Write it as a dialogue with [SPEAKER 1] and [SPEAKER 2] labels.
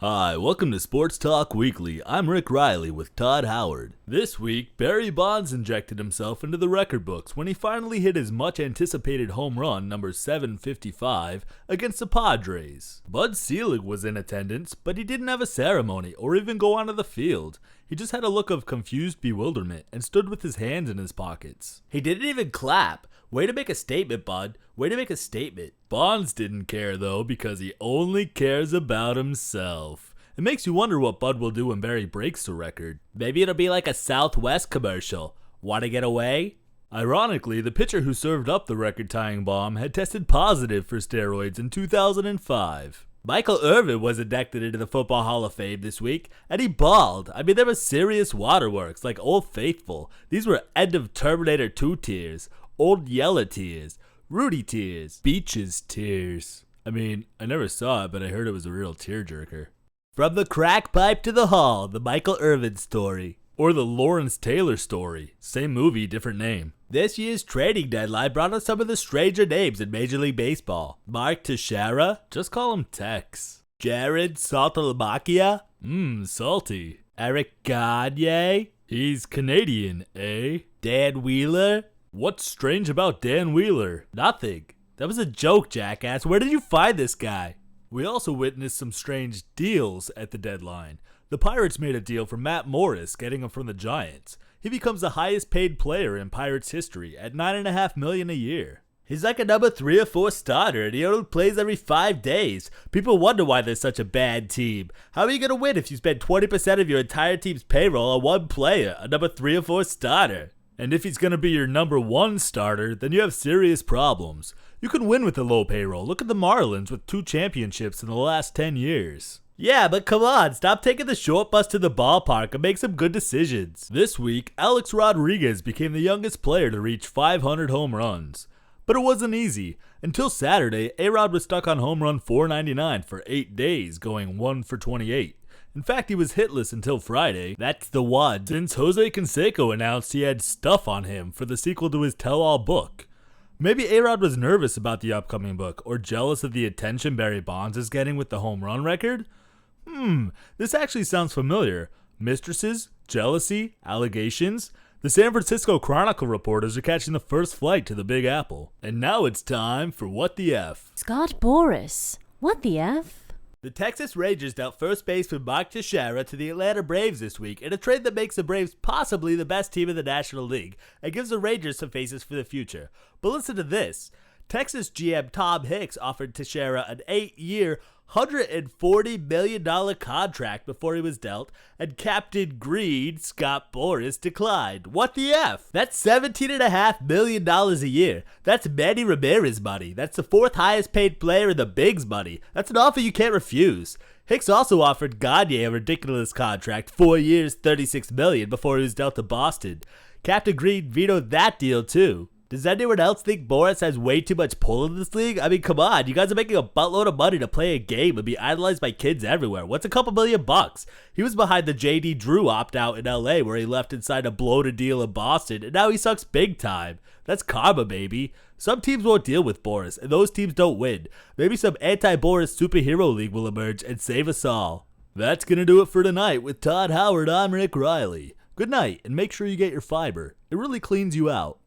[SPEAKER 1] Hi, welcome to Sports Talk Weekly. I'm Rick Riley with Todd Howard. This week, Barry Bonds injected himself into the record books when he finally hit his much-anticipated home run, number 755, against the Padres. Bud Selig was in attendance, but he didn't have a ceremony or even go onto the field. He just had a look of confused bewilderment and stood with his hands in his pockets.
[SPEAKER 2] He didn't even clap. Way to make a statement, Bud. Way to make a statement.
[SPEAKER 1] Bonds didn't care, though, because he only cares about himself. It makes you wonder what Bud will do when Barry breaks the record.
[SPEAKER 2] Maybe it'll be like a Southwest commercial. Want to get away?
[SPEAKER 1] Ironically, the pitcher who served up the record-tying bomb had tested positive for steroids in 2005.
[SPEAKER 2] Michael Irvin was inducted into the Football Hall of Fame this week, and he bawled. I mean, there were serious waterworks, like Old Faithful. These were end of Terminator 2 tears, Old Yeller tears, Rudy tears,
[SPEAKER 1] Beaches tears. I mean, I never saw it, but I heard it was a real tearjerker.
[SPEAKER 2] From the crack pipe to the hall, the Michael Irvin story.
[SPEAKER 1] Or the Lawrence Taylor story. Same movie, different name.
[SPEAKER 2] This year's trading deadline brought us some of the stranger names in Major League Baseball. Mark Teixeira.
[SPEAKER 1] Just call him Tex.
[SPEAKER 2] Jarrod Saltalamacchia.
[SPEAKER 1] Salty.
[SPEAKER 2] Eric Gagne.
[SPEAKER 1] He's Canadian, eh?
[SPEAKER 2] Dan Wheeler.
[SPEAKER 1] What's strange about Dan Wheeler?
[SPEAKER 2] Nothing. That was a joke, jackass. Where did you find this guy?
[SPEAKER 1] We also witnessed some strange deals at the deadline. The Pirates made a deal for Matt Morris, getting him from the Giants. He becomes the highest paid player in Pirates history at $9.5 million a year.
[SPEAKER 2] He's like a number 3 or 4 starter, and he only plays every 5 days. People wonder why they're such a bad team. How are you going to win if you spend 20% of your entire team's payroll on one player, a number 3 or 4 starter?
[SPEAKER 1] And if he's going to be your number 1 starter, then you have serious problems. You can win with a low payroll. Look at the Marlins with 2 championships in the last 10 years.
[SPEAKER 2] Yeah, but come on, stop taking the short bus to the ballpark and make some good decisions.
[SPEAKER 1] This week, Alex Rodriguez became the youngest player to reach 500 home runs. But it wasn't easy. Until Saturday, A-Rod was stuck on home run 499 for 8 days, going 1 for 28. In fact, he was hitless until Friday.
[SPEAKER 2] That's the one.
[SPEAKER 1] Since Jose Conseco announced he had stuff on him for the sequel to his tell-all book. Maybe A-Rod was nervous about the upcoming book, or jealous of the attention Barry Bonds is getting with the home run record? This actually sounds familiar. Mistresses, jealousy, allegations. The San Francisco Chronicle reporters are catching the first flight to the Big Apple. And now it's time for What the F?
[SPEAKER 3] Scott Boras. What the F?
[SPEAKER 2] The Texas Rangers dealt first baseman Mark Teixeira to the Atlanta Braves this week in a trade that makes the Braves possibly the best team in the National League and gives the Rangers some faces for the future. But listen to this. Texas GM Tom Hicks offered Teixeira an 8-year, $140 million contract before he was dealt, and Captain Green, Scott Boras, declined. What the F? That's $17.5 million a year. That's Manny Ramirez money. That's the 4th highest paid player in the Bigs money. That's an offer you can't refuse. Hicks also offered Gagne a ridiculous contract, 4 years, $36 million, before he was dealt to Boston. Captain Green vetoed that deal too. Does anyone else think Boras has way too much pull in this league? I mean, come on, you guys are making a buttload of money to play a game and be idolized by kids everywhere. What's a couple $1,000,000? He was behind the J.D. Drew opt-out in L.A. where he left inside a bloated deal in Boston, and now he sucks big time. That's karma, baby. Some teams won't deal with Boras, and those teams don't win. Maybe some anti-Boras superhero league will emerge and save us all.
[SPEAKER 1] That's gonna do it for tonight. With Todd Howard, I'm Rick Riley. Good night, and make sure you get your fiber. It really cleans you out.